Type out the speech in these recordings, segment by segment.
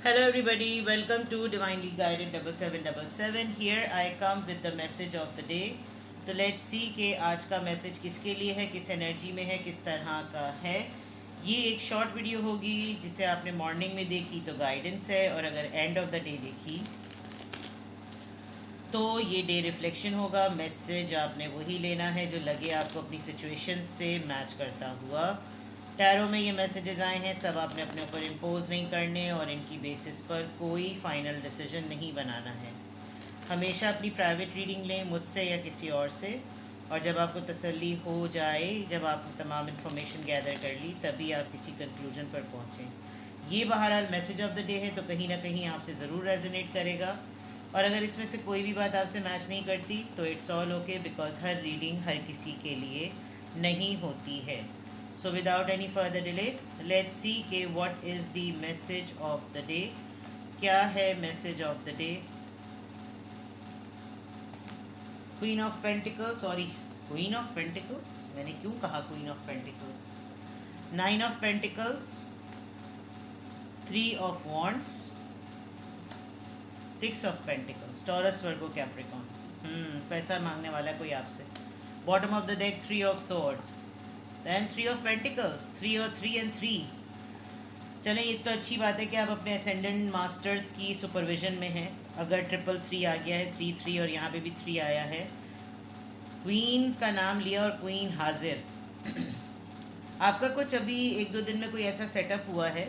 Hello, everybody. Welcome to Divinely Guided 7777. Here I come with the message of the day. तो let's see कि आज का message किसके लिए है, किस एनर्जी में है, किस तरह का है. ये एक शॉर्ट वीडियो होगी जिसे आपने मॉर्निंग में देखी तो गाइडेंस है, और अगर एंड ऑफ द डे देखी तो ये डे रिफ्लेक्शन होगा. मैसेज आपने वही लेना है जो लगे आपको अपनी सिचुएशन से मैच करता हुआ. टैरो में ये मैसेजेस आए हैं, सब आपने अपने ऊपर इम्पोज नहीं करने और इनकी बेसिस पर कोई फाइनल डिसीजन नहीं बनाना है. हमेशा अपनी प्राइवेट रीडिंग लें मुझसे या किसी और से, और जब आपको तसल्ली हो जाए, जब आपने तमाम इन्फॉर्मेशन गैदर कर ली, तभी आप किसी कंक्लूजन पर पहुँचें. ये बहरहाल मैसेज ऑफ द डे है, तो कहीं ना कहीं आपसे ज़रूर रेजोनेट करेगा. और अगर इसमें से कोई भी बात आपसे मैच नहीं करती तो इट्स ऑल ओके, बिकॉज हर रीडिंग हर किसी के लिए नहीं होती है. So without any further delay, let's see कि what is the message of the day. क्या है message of the day? Queen of Pentacles, sorry, Queen of Pentacles? मैंने क्यों कहा Queen of Pentacles? Nine of Pentacles, Three of Wands, Six of Pentacles, Taurus, Virgo, Capricorn. पैसा मांगने वाला है कोई आपसे. Bottom of the deck, Three of Swords. And three of pentacles, three और थ्री एंड थ्री. चलें, ये तो अच्छी बात है कि आप अपने असेंडेंट मास्टर्स की सुपरविजन में हैं. अगर ट्रिपल थ्री आ गया है, थ्री थ्री और यहाँ पे भी थ्री आया है, क्वीन का नाम लिया और क्वीन हाजिर. आपका कुछ अभी एक दो दिन में कोई ऐसा सेटअप हुआ है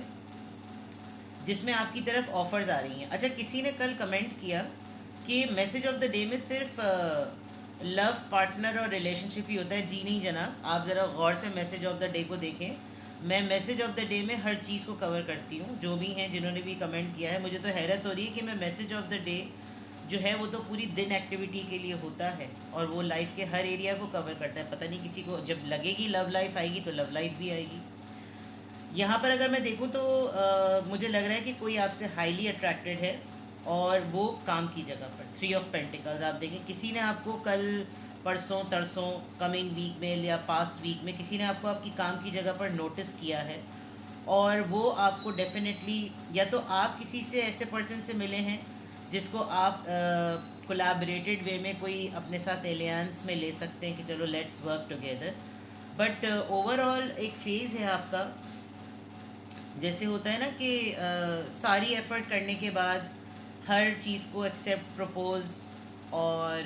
जिसमें आपकी तरफ ऑफर्स आ रही हैं. अच्छा, किसी ने कल कमेंट किया कि मैसेज ऑफ द डे में सिर्फ लव पार्टनर और रिलेशनशिप ही होता है. जी नहीं जनाब, आप ज़रा गौर से मैसेज ऑफ द डे को देखें. मैं मैसेज ऑफ द डे में हर चीज़ को कवर करती हूँ. जो भी हैं जिन्होंने भी कमेंट किया है, मुझे तो हैरत हो रही है कि मैं मैसेज ऑफ द डे जो है वो तो पूरी दिन एक्टिविटी के लिए होता है और वो लाइफ के हर एरिया को कवर करता है. पता नहीं किसी को जब लगेगी लव लाइफ आएगी तो लव लाइफ भी आएगी. यहाँ पर अगर मैं देखूँ तो मुझे लग रहा है कि कोई आपसे हाईली अट्रैक्टेड है और वो काम की जगह पर. थ्री ऑफ पेंटिकल्स आप देखें, किसी ने आपको कल परसों तरसों कमिंग वीक में या पास्ट वीक में किसी ने आपको आपकी काम की जगह पर नोटिस किया है, और वो आपको डेफिनेटली, या तो आप किसी से ऐसे पर्सन से मिले हैं जिसको आप कोलैबोरेटेड वे में कोई अपने साथ एलियंस में ले सकते हैं कि चलो let's work together. But overall एक फेज़ है आपका, जैसे होता है ना कि सारी एफर्ट करने के बाद हर चीज़ को एक्सेप्ट प्रपोज, और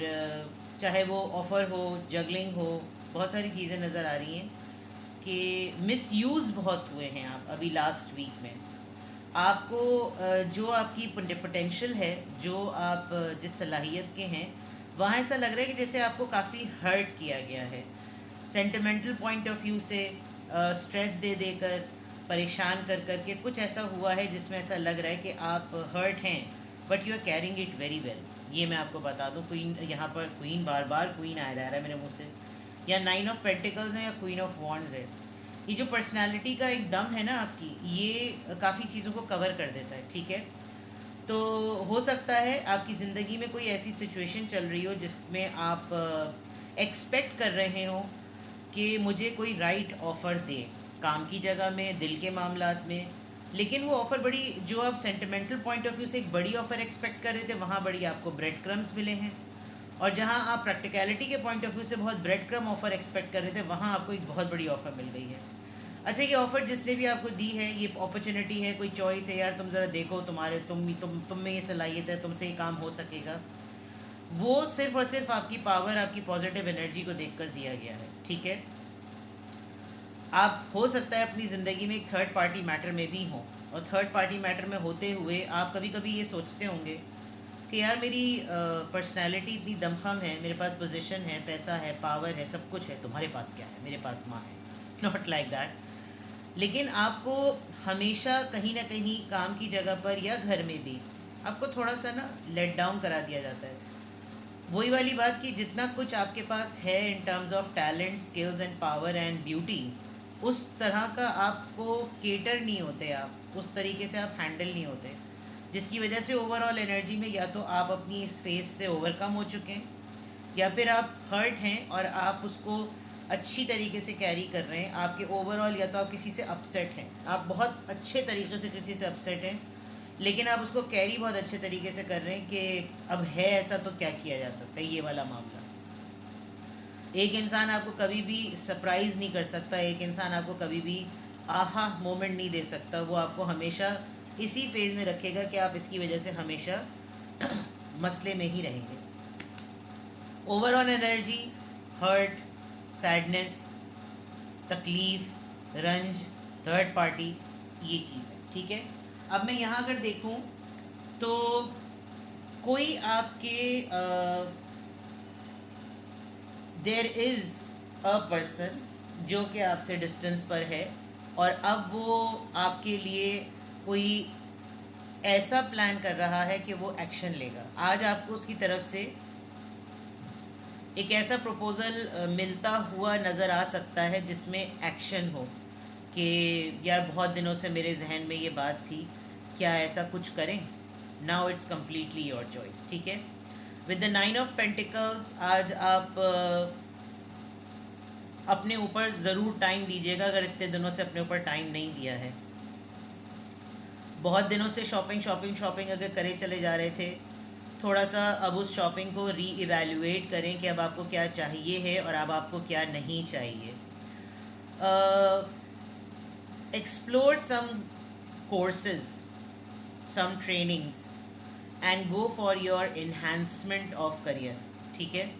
चाहे वो ऑफ़र हो, जगलिंग हो, बहुत सारी चीज़ें नज़र आ रही हैं कि मिसयूज़ बहुत हुए हैं आप अभी लास्ट वीक में. आपको जो आपकी पोटेंशियल है, जो आप जिस सलाहियत के हैं, वहाँ ऐसा लग रहा है कि जैसे आपको काफ़ी हर्ट किया गया है. सेंटिमेंटल पॉइंट ऑफ व्यू से स्ट्रेस दे देकर, परेशान कर कर के कुछ ऐसा हुआ है जिसमें ऐसा लग रहा है कि आप हर्ट हैं, but you are carrying it very well. ये मैं आपको बता दूं. क्वीन, यहाँ पर क्वीन बार बार क्वीन आ रहा है मेरे मुंह से, या नाइन ऑफ पेंटिकल्स है या क्वीन ऑफ वॉन्ड्स है. ये जो पर्सनालिटी का एक दम है ना आपकी, ये काफ़ी चीज़ों को कवर कर देता है. ठीक है, तो हो सकता है आपकी ज़िंदगी में कोई ऐसी सिचुएशन चल रही हो जिसमें आप एक्सपेक्ट कर रहे हो कि मुझे कोई राइट ऑफ़र दे, काम की जगह में, दिल के मामलात में. लेकिन वो ऑफ़र बड़ी, जो आप सेंटिमेंटल पॉइंट ऑफ व्यू से एक बड़ी ऑफ़र एक्सपेक्ट कर रहे थे, वहाँ बड़ी आपको ब्रेड क्रम्स मिले हैं. और जहाँ आप प्रैक्टिकलिटी के पॉइंट ऑफ व्यू से बहुत ब्रेड क्रम ऑफ़र एक्सपेक्ट कर रहे थे, वहाँ आपको एक बहुत बड़ी ऑफ़र मिल गई है. अच्छा, ये ऑफ़र जिसने भी आपको दी है, ये अपॉर्चुनिटी है, कोई चॉइस है, यार तुम ज़रा देखो, तुम्हारे तुम में ये सलाहियत है, तुमसे ये काम हो सकेगा. वो सिर्फ और सिर्फ आपकी पावर, आपकी पॉजिटिव एनर्जी को देखकर दिया गया है. ठीक है, आप हो सकता है अपनी ज़िंदगी में एक थर्ड पार्टी मैटर में भी हों, और थर्ड पार्टी मैटर में होते हुए आप कभी कभी ये सोचते होंगे कि यार मेरी पर्सनैलिटी इतनी दमखम है, मेरे पास पोजीशन है, पैसा है, पावर है, सब कुछ है, तुम्हारे पास क्या है, मेरे पास माँ है. Not like that. लेकिन आपको हमेशा कहीं ना कहीं काम की जगह पर या घर में भी आपको थोड़ा सा ना लेट डाउन करा दिया जाता है. वही वाली बात कि जितना कुछ आपके पास है in terms of talent, skills and power and beauty, उस तरह का आपको केटर नहीं होते, आप उस तरीके से आप हैंडल नहीं होते, जिसकी वजह से ओवरऑल एनर्जी में या तो आप अपनी इस फेज से ओवरकम हो चुके हैं, या फिर आप हर्ट हैं और आप उसको अच्छी तरीके से कैरी कर रहे हैं. आपके ओवरऑल या तो आप किसी से अपसेट हैं, आप बहुत अच्छे तरीके से किसी से अपसेट हैं, लेकिन आप उसको कैरी बहुत अच्छे तरीके से कर रहे हैं कि अब है ऐसा तो क्या किया जा सकता है, ये वाला मामला। एक इंसान आपको कभी भी सरप्राइज़ नहीं कर सकता, एक इंसान आपको कभी भी आहा मोमेंट नहीं दे सकता। वो आपको हमेशा इसी फेज़ में रखेगा कि आप इसकी वजह से हमेशा मसले में ही रहेंगे। ओवरऑल एनर्जी, हर्ट, सैडनेस, तकलीफ़, रंज, थर्ड पार्टी, ये चीज़ है, ठीक है। अब मैं यहाँ अगर देखूँ तो कोई आपके देयर इज़ अ पर्सन जो कि आपसे डिस्टेंस पर है, और अब वो आपके लिए कोई ऐसा प्लान कर रहा है कि वो एक्शन लेगा। आज आपको उसकी तरफ से एक ऐसा प्रपोज़ल मिलता हुआ नज़र आ सकता है जिसमें एक्शन हो कि यार बहुत दिनों से मेरे जहन में ये बात थी, क्या ऐसा कुछ करें। Now it's completely your choice, ठीक है। विद द 9 ऑफ पेंटिकल्स आज आप अपने ऊपर ज़रूर टाइम दीजिएगा, अगर इतने दिनों से अपने ऊपर टाइम नहीं दिया है। बहुत दिनों से शॉपिंग शॉपिंग शॉपिंग अगर करे चले जा रहे थे, थोड़ा सा अब उस शॉपिंग को री इवेल्युएट करें कि अब आपको क्या चाहिए है और अब आपको क्या नहीं चाहिए। Explore some courses, some trainings and go for your enhancement of career, ठीक है।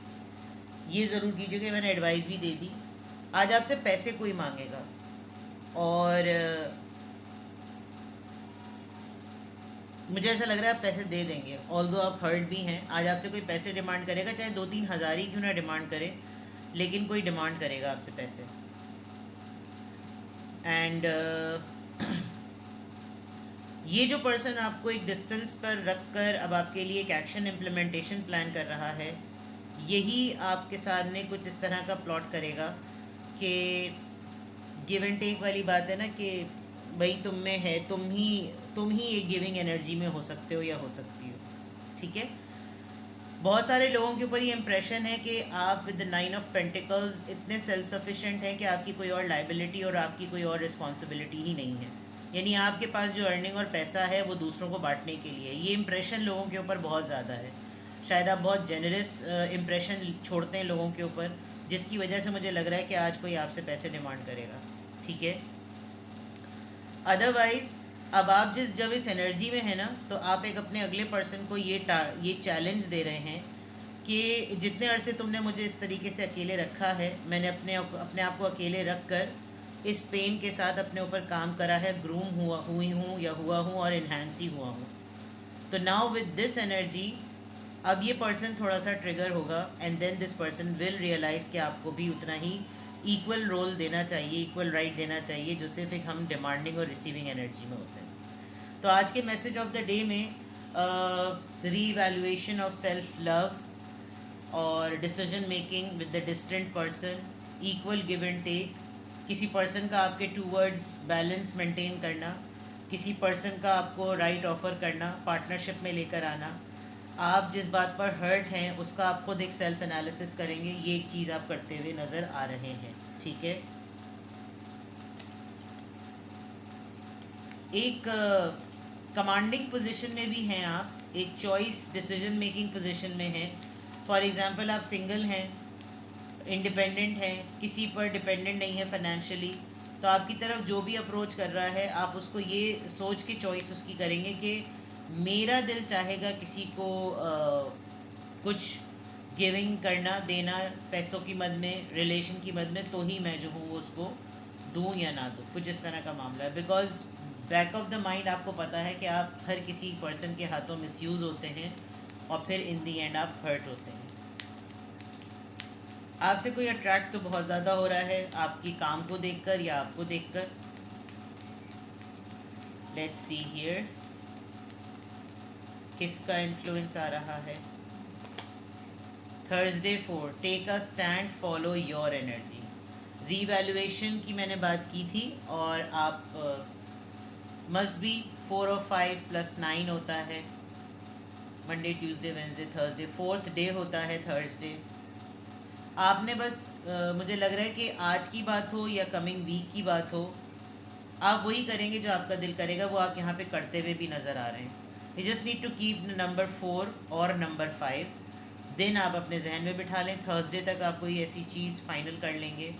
ये ज़रूर कीजिएगा, मैंने एडवाइस भी दे दी। आज आपसे पैसे कोई मांगेगा और मुझे ऐसा लग रहा है आप पैसे दे देंगे, ऑल्दो आप हर्ट भी हैं। आज आपसे कोई पैसे डिमांड करेगा, चाहे 2-3 हज़ार ही क्यों ना डिमांड करे, लेकिन कोई डिमांड करेगा आपसे पैसे। एंड ये जो पर्सन आपको एक डिस्टेंस पर रख कर अब आपके लिए एक एक्शन इम्प्लीमेंटेशन प्लान कर रहा है, यही आपके सामने कुछ इस तरह का प्लॉट करेगा कि गिव एंड टेक वाली बात है ना, कि भाई तुम में है, तुम ही एक गिविंग एनर्जी में हो सकते हो या हो सकती हो, ठीक है। बहुत सारे लोगों के ऊपर ये इम्प्रेशन है कि आप विद द 9 ऑफ पेंटिकल्स इतने सेल्फ सफिशिएंट हैं कि आपकी कोई और लाइबिलिटी और आपकी कोई और रिस्पॉन्सिबिलिटी ही नहीं है, यानी आपके पास जो अर्निंग और पैसा है वो दूसरों को बांटने के लिए। ये इम्प्रेशन लोगों के ऊपर बहुत ज़्यादा है। शायद आप बहुत जेनरस इम्प्रेशन छोड़ते हैं लोगों के ऊपर, जिसकी वजह से मुझे लग रहा है कि आज कोई आपसे पैसे डिमांड करेगा, ठीक है। अदरवाइज़ अब आप जब इस एनर्जी में है ना, तो आप एक अपने अगले पर्सन को ये चैलेंज दे रहे हैं कि जितने अरसे तुमने मुझे इस तरीके से अकेले रखा है, मैंने अपने आप को अकेले रख कर इस पेन के साथ अपने ऊपर काम करा है, ग्रूम हुई हूँ या हुआ हूँ और इन्हांस ही हुआ हूँ। तो नाउ विद दिस एनर्जी अब ये पर्सन थोड़ा सा ट्रिगर होगा and then this person will realise कि आपको भी उतना ही इक्वल रोल देना चाहिए, इक्वल राइट देना चाहिए, जो सिर्फ एक हम डिमांडिंग और रिसीविंग एनर्जी में होते हैं। तो आज के मैसेज ऑफ द डे में रीवैल्यूएशन ऑफ सेल्फ लव और decision making with the distant person, equal give and take, किसी पर्सन का आपके टूवर्ड्स बैलेंस मेंटेन करना, किसी पर्सन का आपको राइट ऑफर करना, पार्टनरशिप में लेकर आना, आप जिस बात पर हर्ट हैं उसका आप खुद एक सेल्फ एनालिसिस करेंगे, ये एक चीज़ आप करते हुए नज़र आ रहे हैं, ठीक है। एक कमांडिंग पोजीशन में भी हैं आप, एक चॉइस डिसीजन मेकिंग पोजीशन में हैं। फॉर एग्जांपल आप सिंगल हैं, इंडिपेंडेंट हैं, किसी पर डिपेंडेंट नहीं है फाइनेंशियली, तो आपकी तरफ जो भी अप्रोच कर रहा है आप उसको ये सोच के चॉइस उसकी करेंगे कि मेरा दिल चाहेगा किसी को कुछ गिविंग करना, देना, पैसों की मद में, रिलेशन की मद में, तो ही मैं जो हूँ वो उसको दूँ या ना दूँ, कुछ इस तरह का मामला है। Because back of the mind आपको पता है कि आप हर किसी पर्सन के हाथों मिसयूज़ होते हैं और फिर इन दी एंड आप हर्ट होते हैं। आपसे कोई अट्रैक्ट तो बहुत ज़्यादा हो रहा है आपकी काम को देखकर या आपको देखकर। लेट्स सी हियर किसका इन्फ्लुएंस आ रहा है। Thursday 4, take a stand, follow your energy. Revaluation की मैंने बात की थी, और आप मस्ट बी 4 और 5 + 9 होता है, Monday Tuesday Wednesday Thursday, 4th day होता है थर्सडे। आपने बस मुझे लग रहा है कि आज की बात हो या कमिंग वीक की बात हो, आप वही करेंगे जो आपका दिल करेगा, वो आप यहाँ पे करते हुए भी नज़र आ रहे हैं. You just need to keep number 4 और नंबर 5. दिन आप अपने जहन में बिठा लें, थर्सडे तक आप कोई ऐसी चीज़ फाइनल कर लेंगे.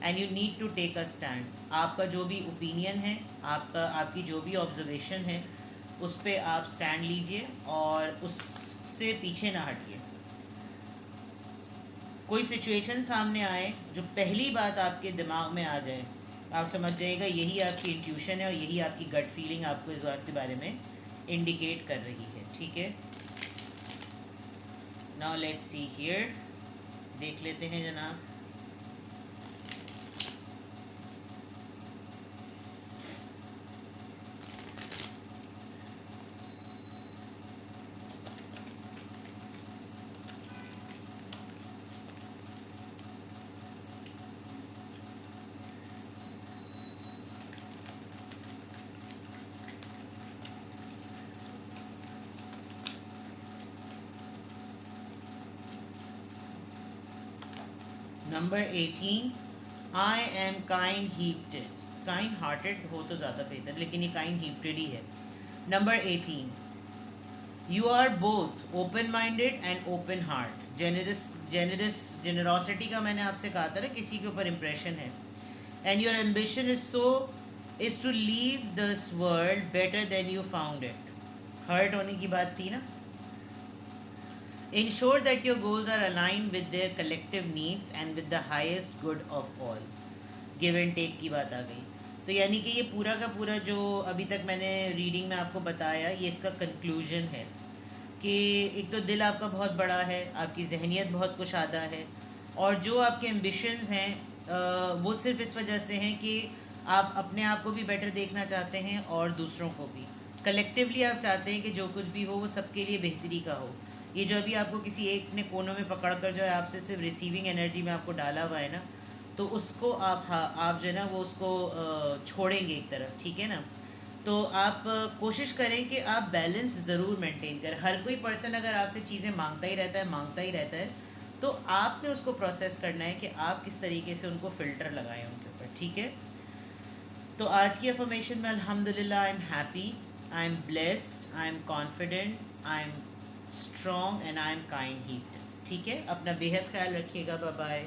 And you need to take a stand. आपका जो भी ओपिनियन है, आपकी जो भी ऑब्जर्वेशन है, उस पर आप स्टैंड लीजिए और उससे पीछे ना हटिए. कोई सिचुएशन सामने आए, जो पहली बात आपके दिमाग में आ जाए, आप समझ जाइएगा यही आपकी इंट्यूशन है और यही आपकी गट फीलिंग आपको इस बात के बारे में इंडिकेट कर रही है. ठीक है, नाउ लेट्स सी हियर. देख लेते हैं जनाब. Number 18, I am kind hearted हो तो ज़्यादा बेहतर, लेकिन ये काइंड हीप्टेड ही है. Number 18, you are both open minded and open heart. Generosity का मैंने आपसे कहा था ना, किसी के ऊपर इम्प्रेशन है. And your ambition is to leave this world better than you found it. Hurt होने की बात थी ना. Ensure that your goals are aligned with their collective needs and with the highest good of all. Give and take की बात आ गई. तो यानी कि ये पूरा का पूरा जो अभी तक मैंने रीडिंग में आपको बताया, ये इसका कंक्लूजन है कि एक तो दिल आपका बहुत बड़ा है, आपकी जहनीत बहुत कुशादा है, और जो आपके एम्बिशंस हैं वो सिर्फ इस वजह से हैं कि आप अपने आप को भी बेटर देखना चाहते हैं और दूसरों को भी. कलेक्टिवली आप चाहते हैं कि जो कुछ भी हो वो सबके लिए बेहतरी का हो. ये जो अभी आपको किसी एक ने कोनों में पकड़ कर जो है आपसे सिर्फ रिसीविंग एनर्जी में आपको डाला हुआ है ना, तो उसको आप जो है ना वो उसको छोड़ेंगे एक तरफ. ठीक है ना. तो आप कोशिश करें कि आप बैलेंस ज़रूर मेंटेन करें. हर कोई पर्सन अगर आपसे चीज़ें मांगता ही रहता है, तो आपने उसको प्रोसेस करना है कि आप किस तरीके से उनको फ़िल्टर लगाएं उनके ऊपर. ठीक है. तो आज की अफर्मेशन में अल्हम्दुलिल्लाह, I am happy, I am blessed, I am confident, I am strong and I am kind hearted. ठीक है. अपना बेहद ख्याल रखिएगा. Bye bye.